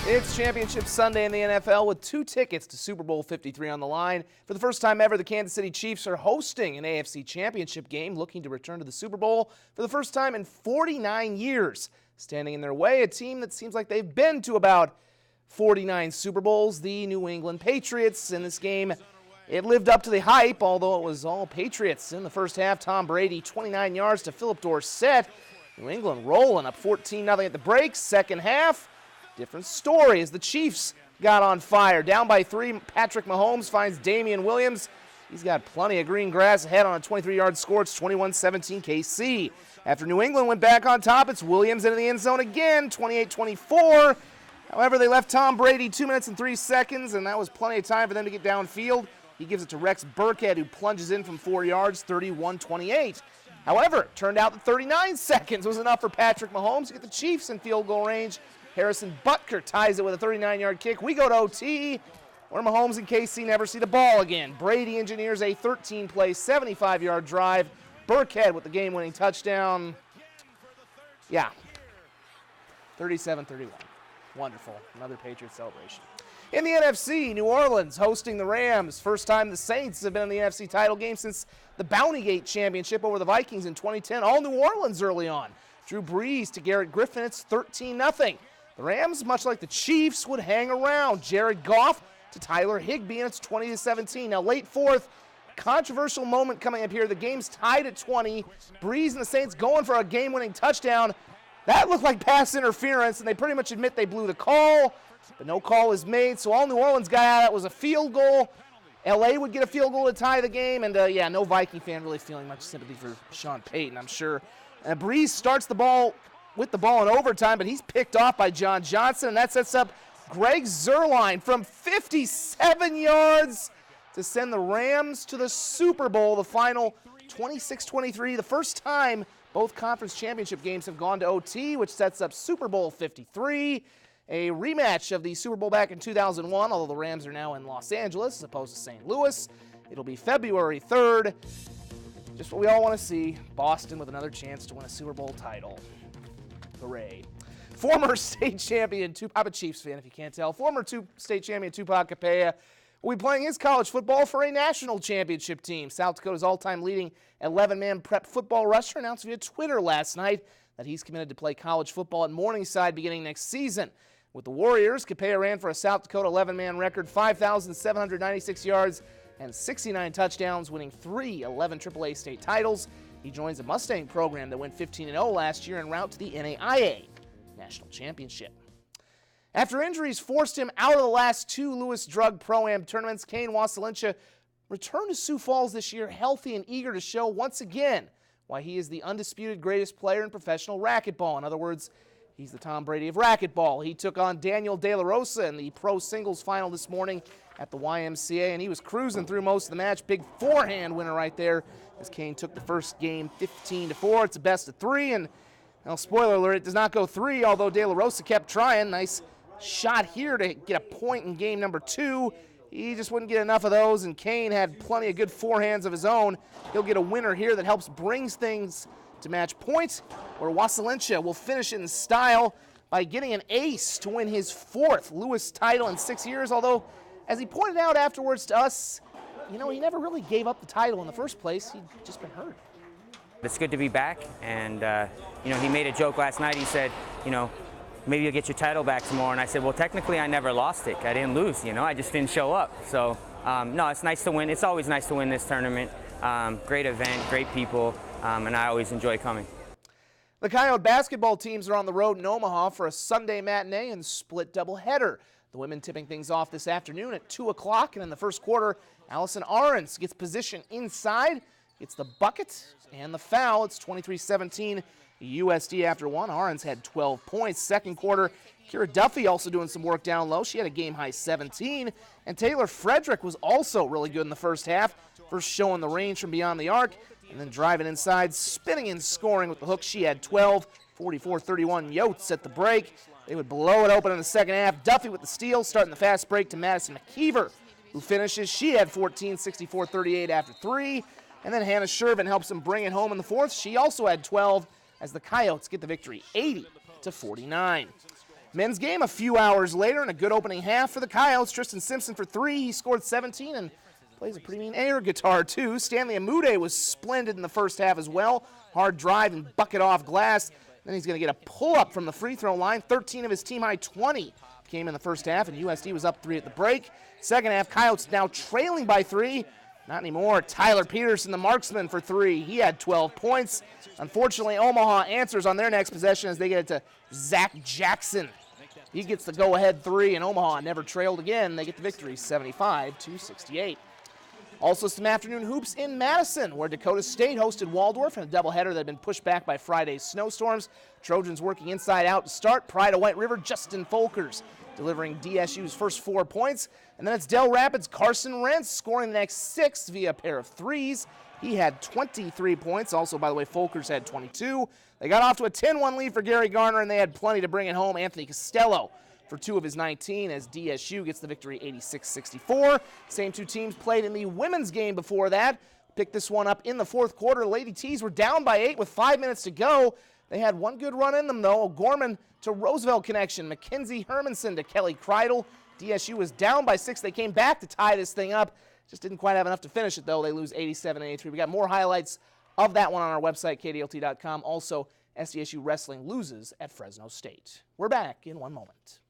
It's Championship Sunday in the NFL with 2 tickets to Super Bowl 53 on the line. For the first time ever, the Kansas City Chiefs are hosting an AFC Championship game, looking to return to the Super Bowl for the first time in 49 years. Standing in their way, a team that seems like they've been to about 49 Super Bowls, the New England Patriots. In this game, it lived up to the hype, although it was all Patriots. In the first half, Tom Brady, 29 yards to Philip Dorsett. New England rolling up 14-0 at the break. Second half, different story as the Chiefs got on fire. Down by 3, Patrick Mahomes finds Damian Williams. He's got plenty of green grass ahead on a 23-yard score. It's 21-17 KC. After New England went back on top, it's Williams into the end zone again, 28-24. However, they left Tom Brady 2 minutes and 3 seconds, and that was plenty of time for them to get downfield. He gives it to Rex Burkhead, who plunges in from 4 yards, 31-28. However, it turned out that 39 seconds was enough for Patrick Mahomes to get the Chiefs in field goal range. Harrison Butker ties it with a 39-yard kick. We go to OT, where Mahomes and KC never see the ball again. Brady engineers a 13-play, 75-yard drive. Burkhead with the game-winning touchdown. Yeah, 37-31. Wonderful. Another Patriots celebration. In the NFC, New Orleans hosting the Rams. First time the Saints have been in the NFC title game since the Bounty Gate Championship over the Vikings in 2010. All New Orleans early on. Drew Brees to Garrett Griffin. It's 13-0. The Rams, much like the Chiefs, would hang around. Jared Goff to Tyler Higbee, and it's 20-17. Now, late fourth, controversial moment coming up here. The game's tied at 20. Brees and the Saints going for a game-winning touchdown. That looked like pass interference, and they pretty much admit they blew the call, but no call is made, so all New Orleans got out of that was a field goal. L.A. would get a field goal to tie the game, and yeah, no Viking fan really feeling much sympathy for Sean Payton, I'm sure. And Brees starts the ball with the ball in overtime, but he's picked off by John Johnson, and that sets up Greg Zuerlein from 57 yards to send the Rams to the Super Bowl, the final 26-23, the first time both conference championship games have gone to OT, which sets up Super Bowl 53, a rematch of the Super Bowl back in 2001, although the Rams are now in Los Angeles as opposed to St. Louis. It'll be February 3rd. Just what we all want to see, Boston with another chance to win a Super Bowl title. Hooray. Former state champion, I'm a Chiefs fan if you can't tell, former state champion Tupac Capella will be playing his college football for a national championship team. South Dakota's all-time leading 11-man prep football rusher announced via Twitter last night that he's committed to play college football at Morningside beginning next season. With the Warriors, Capella ran for a South Dakota 11-man record, 5,796 yards and 69 touchdowns, winning 3 11 AAA state titles. He joins a Mustang program that went 15-0 last year en route to the NAIA National Championship. After injuries forced him out of the last 2 Lewis Drug Pro-Am tournaments, Kane Wasilensha returned to Sioux Falls this year healthy and eager to show once again why he is the undisputed greatest player in professional racquetball. In other words, he's the Tom Brady of racquetball. He took on Daniel De La Rosa in the pro singles final this morning at the YMCA, and he was cruising through most of the match. Big forehand winner right there as Kane took the first game 15-4. It's a best of 3, and well, spoiler alert, it does not go 3, although De La Rosa kept trying. Nice shot here to get a point in game number 2. He just wouldn't get enough of those, and Kane had plenty of good forehands of his own. He'll get a winner here that helps brings things to match point, where Wasilensha will finish in style by getting an ace to win his 4th Lewis title in 6 years, although, as he pointed out afterwards to us, he never really gave up the title in the first place. He'd just been hurt. It's good to be back, and he made a joke last night. He said, maybe you'll get your title back tomorrow, and I said, well, technically I never lost it. I didn't lose, I just didn't show up. So, no, it's nice to win. It's always nice to win this tournament. Great event, great people, and I always enjoy coming. The Coyote basketball teams are on the road in Omaha for a Sunday matinee and split doubleheader. The women tipping things off this afternoon at 2 o'clock, and in the first quarter, Allison Ahrens gets position inside, gets the bucket and the foul. It's 23-17 USD after 1. Ahrens had 12 points. Second quarter, Kira Duffy also doing some work down low. She had a game-high 17. And Taylor Frederick was also really good in the first half, first showing the range from beyond the arc, and then driving inside, spinning and scoring with the hook. She had 12, 44-31 Yotes at the break. They would blow it open in the second half. Duffy with the steal, starting the fast break to Madison McKeever, who finishes. She had 14, 64-38 after 3. And then Hannah Shervin helps them bring it home in the fourth. She also had 12 as the Coyotes get the victory 80-49. Men's game a few hours later, and a good opening half for the Coyotes. Tristan Simpson for 3. He scored 17 and plays a pretty mean air guitar, too. Stanley Amude was splendid in the first half as well. Hard drive and bucket off glass. Then he's going to get a pull-up from the free throw line. 13 of his team-high 20 came in the first half, and USD was up 3 at the break. Second half, Coyotes now trailing by 3. Not anymore. Tyler Peterson, the marksman, for 3. He had 12 points. Unfortunately, Omaha answers on their next possession as they get it to Zach Jackson. He gets the go-ahead 3, and Omaha never trailed again. They get the victory, 75-68. Also some afternoon hoops in Madison, where Dakota State hosted Waldorf in a doubleheader that had been pushed back by Friday's snowstorms. Trojans working inside out to start. Pride of White River, Justin Folkers delivering DSU's first 4 points. And then it's Del Rapids' Carson Rentz scoring the next 6 via a pair of threes. He had 23 points. Also, by the way, Folkers had 22. They got off to a 10-1 lead for Gary Garner, and they had plenty to bring it home. Anthony Costello for 2 of his 19 as DSU gets the victory 86-64. Same 2 teams played in the women's game before that. Picked this one up in the fourth quarter. Lady T's were down by 8 with 5 minutes to go. They had one good run in them, though. O'Gorman to Roosevelt connection. Mackenzie Hermanson to Kelly Kreidel. DSU was down by 6. They came back to tie this thing up. Just didn't quite have enough to finish it, though. They lose 87-83. We got more highlights of that one on our website, KDLT.com. Also, SDSU Wrestling loses at Fresno State. We're back in 1 moment.